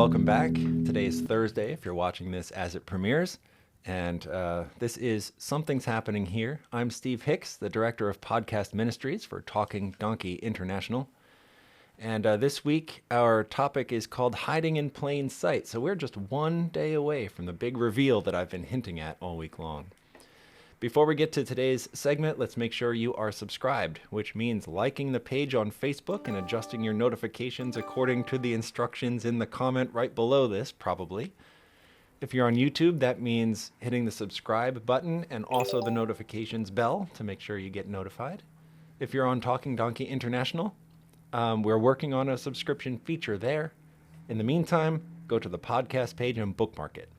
welcome back. Today is Thursday if you're watching this as it premieres. And this is Something's Happening Here. I'm Steve Hicks, the Director of Podcast Ministries for Talking Donkey International. And this week, our topic is called Hiding in Plain Sight. So we're just one day away from the big reveal that I've been hinting at all week long. Before we get to today's segment, let's make sure you are subscribed, which means liking the page on Facebook and adjusting your notifications according to the instructions in the comment right below this, probably. If you're on YouTube, that means hitting the subscribe button and also the notifications bell to make sure you get notified. If you're on Talking Donkey International, we're working on a subscription feature there. In the meantime, go to the podcast page and bookmark it.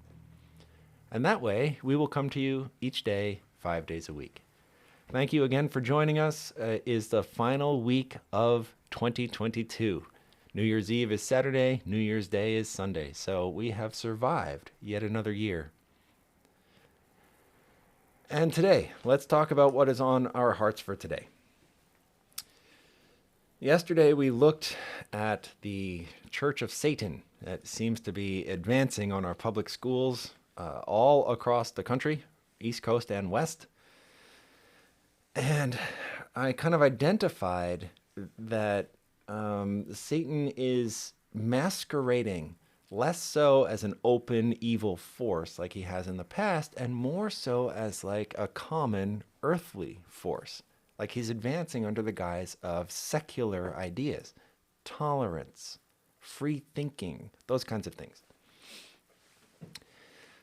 And that way, we will come to you each day, 5 days a week. Thank you again for joining us. It is the final week of 2022. New Year's Eve is Saturday, New Year's Day is Sunday. So we have survived yet another year. And today, let's talk about what is on our hearts for today. Yesterday, we looked at the Church of Satan that seems to be advancing on our public schools all across the country, East Coast and West. And I kind of identified that Satan is masquerading less so as an open evil force like he has in the past, and more so as like a common earthly force. Like he's advancing under the guise of secular ideas, tolerance, free thinking, those kinds of things.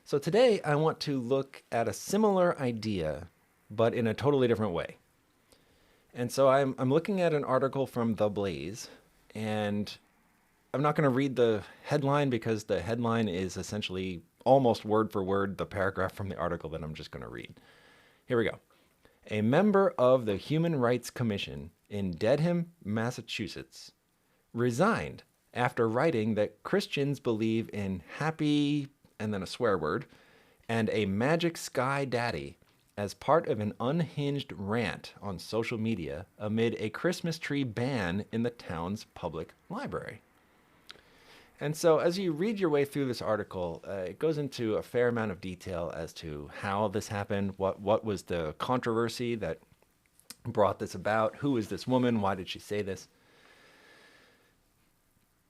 So today I want to look at a similar idea, but in a totally different way. And so I'm looking at an article from The Blaze, and I'm not going to read the headline because the headline is essentially almost word for word the paragraph from the article that I'm just going to read. Here we go. A member of the Human Rights Commission in Dedham, Massachusetts, resigned after writing that Christians believe in happy, and then a swear word, and a magic sky daddy as part of an unhinged rant on social media amid a Christmas tree ban in the town's public library. And so as you read your way through this article, it goes into a fair amount of detail as to how this happened, what was the controversy that brought this about, who is this woman, why did she say this.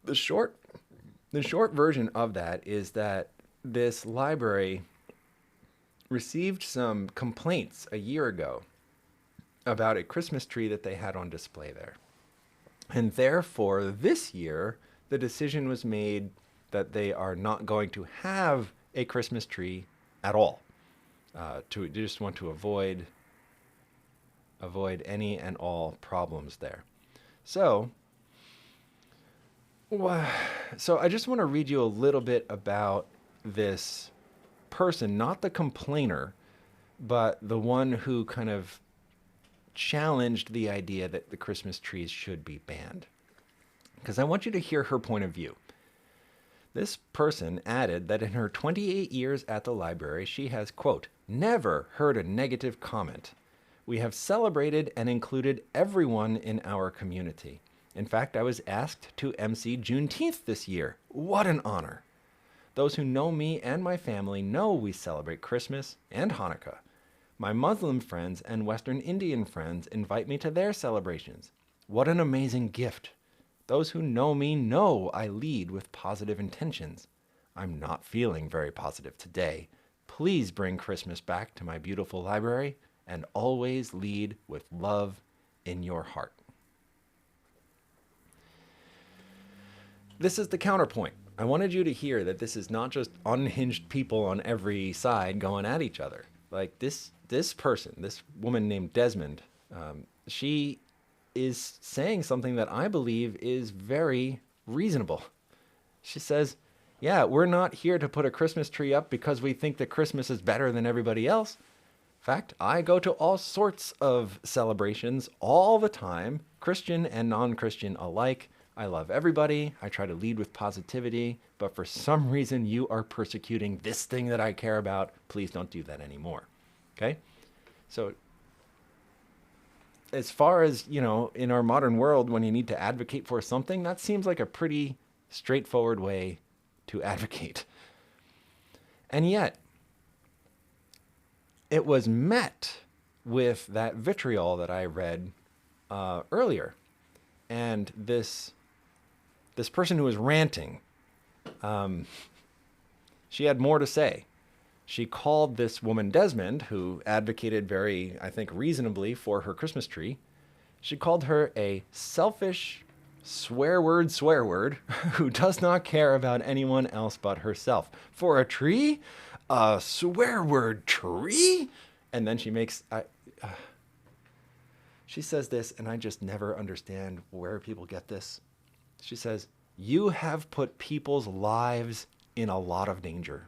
The short version of that is that this library received some complaints a year ago about a Christmas tree that they had on display there. And therefore, this year, the decision was made that they are not going to have a Christmas tree at all. They just want to avoid any and all problems there. So I just want to read you a little bit about this person, not the complainer, but the one who kind of challenged the idea that the Christmas trees should be banned. Because I want you to hear her point of view. This person added that in her 28 years at the library, she has, quote, never heard a negative comment. We have celebrated and included everyone in our community. In fact, I was asked to MC Juneteenth this year. What an honor. Those who know me and my family know we celebrate Christmas and Hanukkah. My Muslim friends and Western Indian friends invite me to their celebrations. What an amazing gift. Those who know me know I lead with positive intentions. I'm not feeling very positive today. Please bring Christmas back to my beautiful library and always lead with love in your heart. This is the counterpoint. I wanted you to hear that this is not just unhinged people on every side going at each other. Like this person, this woman named Desmond, she is saying something that I believe is very reasonable. She says, yeah, we're not here to put a Christmas tree up because we think that Christmas is better than everybody else. In fact, I go to all sorts of celebrations all the time, Christian and non-Christian alike. I love everybody. I try to lead with positivity, but for some reason you are persecuting this thing that I care about. Please don't do that anymore. Okay? So as far as, in our modern world, when you need to advocate for something, that seems like a pretty straightforward way to advocate. And yet, it was met with that vitriol that I read earlier. And this person who was ranting, she had more to say. She called this woman Desmond, who advocated very, I think, reasonably for her Christmas tree. She called her a selfish swear word who does not care about anyone else but herself. For a tree? A swear word tree? And then she makes... she says this, and I just never understand where people get this. She says, "You have put people's lives in a lot of danger."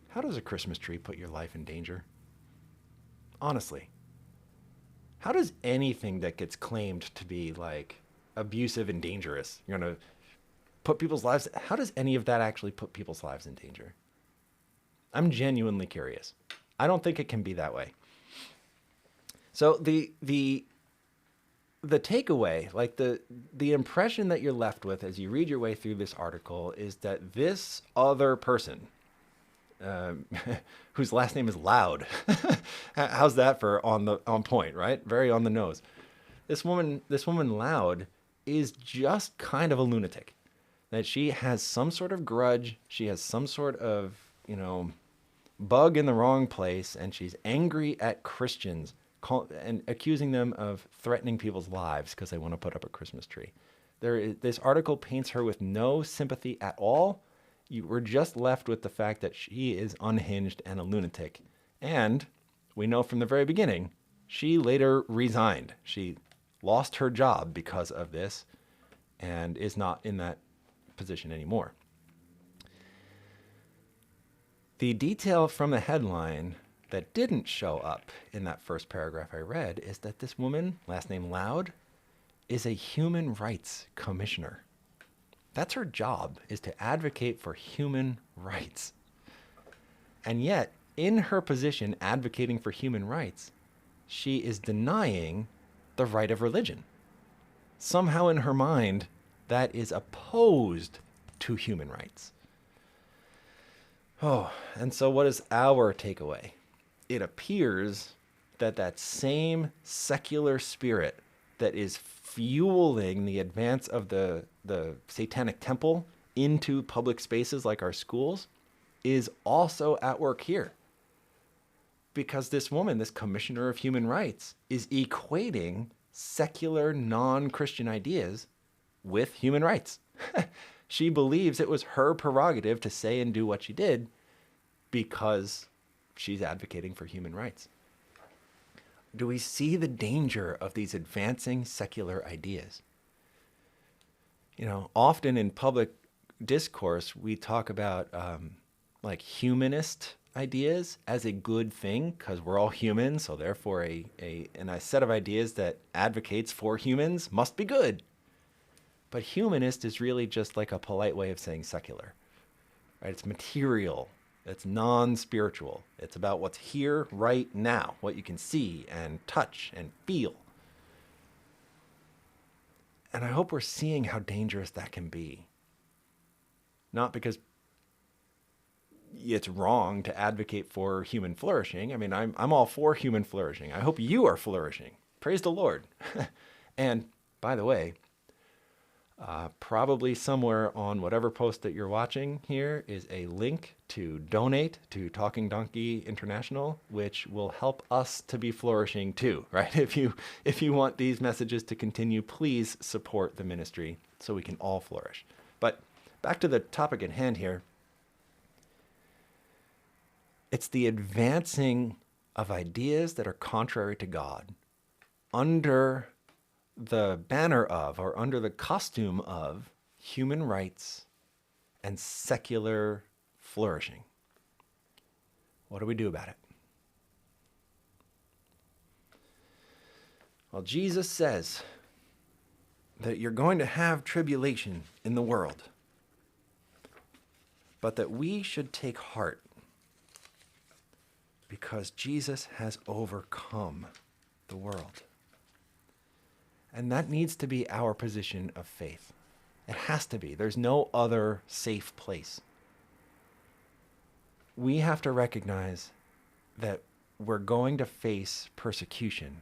How does a Christmas tree put your life in danger? Honestly. How does anything that gets claimed to be like abusive and dangerous, you're going to put people's lives, how does any of that actually put people's lives in danger? I'm genuinely curious. I don't think it can be that way. So the takeaway, like the impression that you're left with as you read your way through this article is that this other person, whose last name is Loud. How's that for on point, right? Very on the nose. This woman Loud is just kind of a lunatic. That she has some sort of grudge, she has some sort of, bug in the wrong place, and she's angry at Christians and accusing them of threatening people's lives because they want to put up a Christmas tree. This article paints her with no sympathy at all. We're just left with the fact that she is unhinged and a lunatic. And we know from the very beginning, she later resigned. She lost her job because of this and is not in that position anymore. The detail from the headline that didn't show up in that first paragraph I read is that this woman, last name Loud, is a human rights commissioner. That's her job, is to advocate for human rights. And yet, in her position advocating for human rights, she is denying the right of religion. Somehow in her mind, that is opposed to human rights. Oh, and so what is our takeaway? It appears that that same secular spirit that is fueling the advance of the satanic temple into public spaces like our schools is also at work here. Because this woman, this commissioner of human rights, is equating secular non-Christian ideas with human rights. She believes it was her prerogative to say and do what she did because she's advocating for human rights. Do we see the danger of these advancing secular ideas? Often in public discourse, we talk about like humanist ideas as a good thing because we're all human, so therefore a set of ideas that advocates for humans must be good. But humanist is really just like a polite way of saying secular, right? It's material. It's non-spiritual. It's about what's here right now, what you can see and touch and feel. And I hope we're seeing how dangerous that can be. Not because it's wrong to advocate for human flourishing. I mean, I'm all for human flourishing. I hope you are flourishing. Praise the Lord. And by the way, probably somewhere on whatever post that you're watching here is a link to donate to Talking Donkey International, which will help us to be flourishing too, right? If you want these messages to continue, please support the ministry so we can all flourish. But back to the topic at hand here. It's the advancing of ideas that are contrary to God under the banner of, or under the costume of, human rights and secular flourishing. What do we do about it? Well, Jesus says that you're going to have tribulation in the world, but that we should take heart because Jesus has overcome the world. And that needs to be our position of faith. It has to be. There's no other safe place. We have to recognize that we're going to face persecution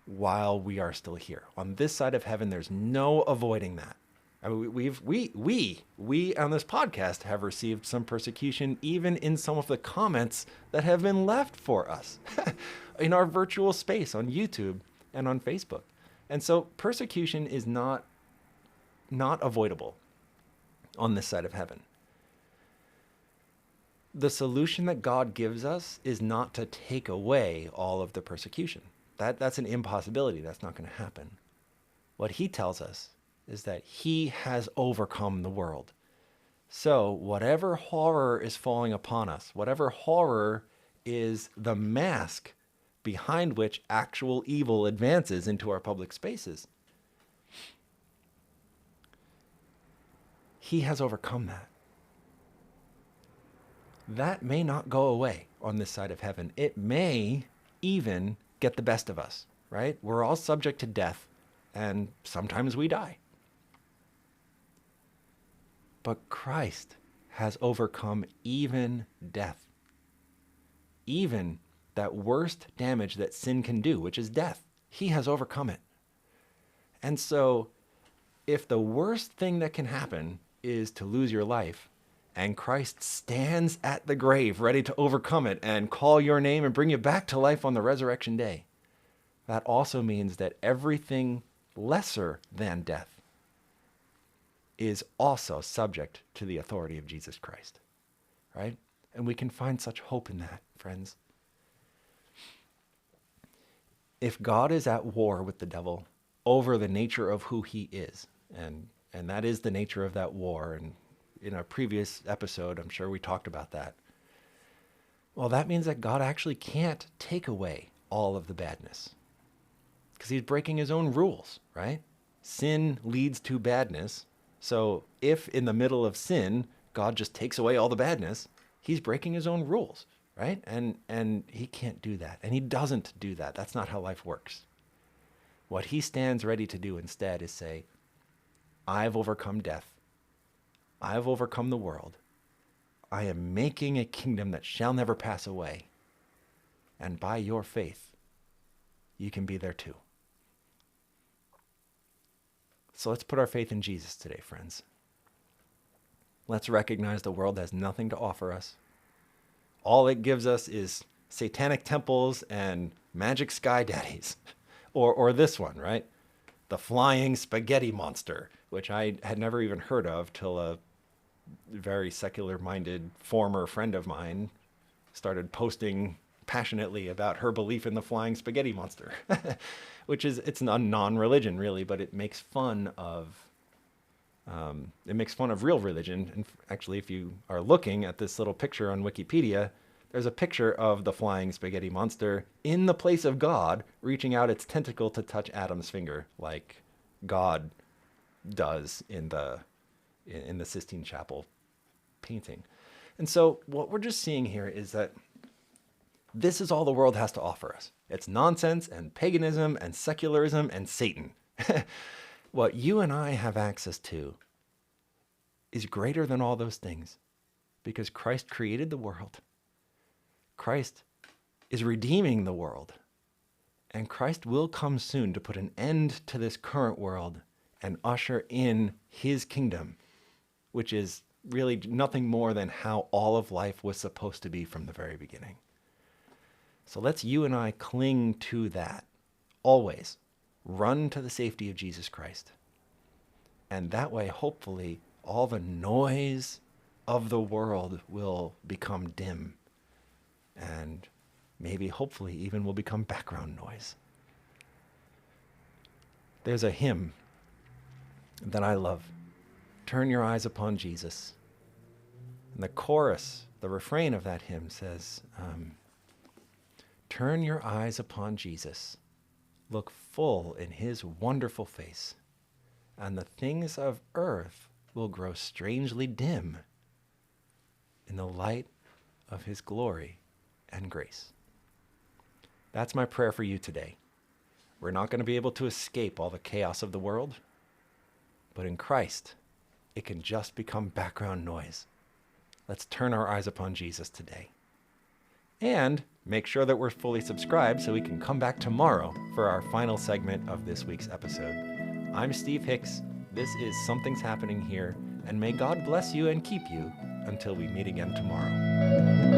while we are still here. On this side of heaven, there's no avoiding that. I mean, we on this podcast have received some persecution, even in some of the comments that have been left for us in our virtual space on YouTube and on Facebook. And so persecution is not avoidable on this side of heaven. The solution that God gives us is not to take away all of the persecution. That's an impossibility. That's not going to happen. What he tells us is that he has overcome the world. So whatever horror is falling upon us, whatever horror is the mask behind which actual evil advances into our public spaces, he has overcome that. That may not go away on this side of heaven. It may even get the best of us, right? We're all subject to death, and sometimes we die. But Christ has overcome even death, even that worst damage that sin can do, which is death. He has overcome it. And so if the worst thing that can happen is to lose your life, and Christ stands at the grave ready to overcome it and call your name and bring you back to life on the resurrection day, that also means that everything lesser than death is also subject to the authority of Jesus Christ, right? And we can find such hope in that, friends. If God is at war with the devil over the nature of who he is, and that is the nature of that war, and in a previous episode, I'm sure we talked about that. Well, that means that God actually can't take away all of the badness because he's breaking his own rules, right? Sin leads to badness. So if in the middle of sin, God just takes away all the badness, he's breaking his own rules, right? And he can't do that. And he doesn't do that. That's not how life works. What he stands ready to do instead is say, I've overcome death. I've overcome the world. I am making a kingdom that shall never pass away. And by your faith, you can be there too. So let's put our faith in Jesus today, friends. Let's recognize the world has nothing to offer us. All it gives us is satanic temples and magic sky daddies. Or this one, right? The flying spaghetti monster, which I had never even heard of till a very secular-minded former friend of mine started posting passionately about her belief in the flying spaghetti monster, which is, it's a non-religion really, but it makes fun of real religion. And actually, if you are looking at this little picture on Wikipedia, there's a picture of the flying spaghetti monster in the place of God, reaching out its tentacle to touch Adam's finger, like God does in the Sistine Chapel painting. And so what we're just seeing here is that this is all the world has to offer us. It's nonsense and paganism and secularism and Satan. What you and I have access to is greater than all those things because Christ created the world. Christ is redeeming the world. And Christ will come soon to put an end to this current world and usher in his kingdom, which is really nothing more than how all of life was supposed to be from the very beginning. So let's you and I cling to that always. Run to the safety of Jesus Christ. And that way, hopefully, all the noise of the world will become dim. And maybe, hopefully, even will become background noise. There's a hymn that I love. Turn your eyes upon Jesus. And the chorus, the refrain of that hymn says, turn your eyes upon Jesus. Look full in his wonderful face, and the things of earth will grow strangely dim in the light of his glory and grace. That's my prayer for you today. We're not going to be able to escape all the chaos of the world, but in Christ, it can just become background noise. Let's turn our eyes upon Jesus today. And make sure that we're fully subscribed so we can come back tomorrow for our final segment of this week's episode. I'm Steve Hicks. This is Something's Happening Here, and may God bless you and keep you until we meet again tomorrow.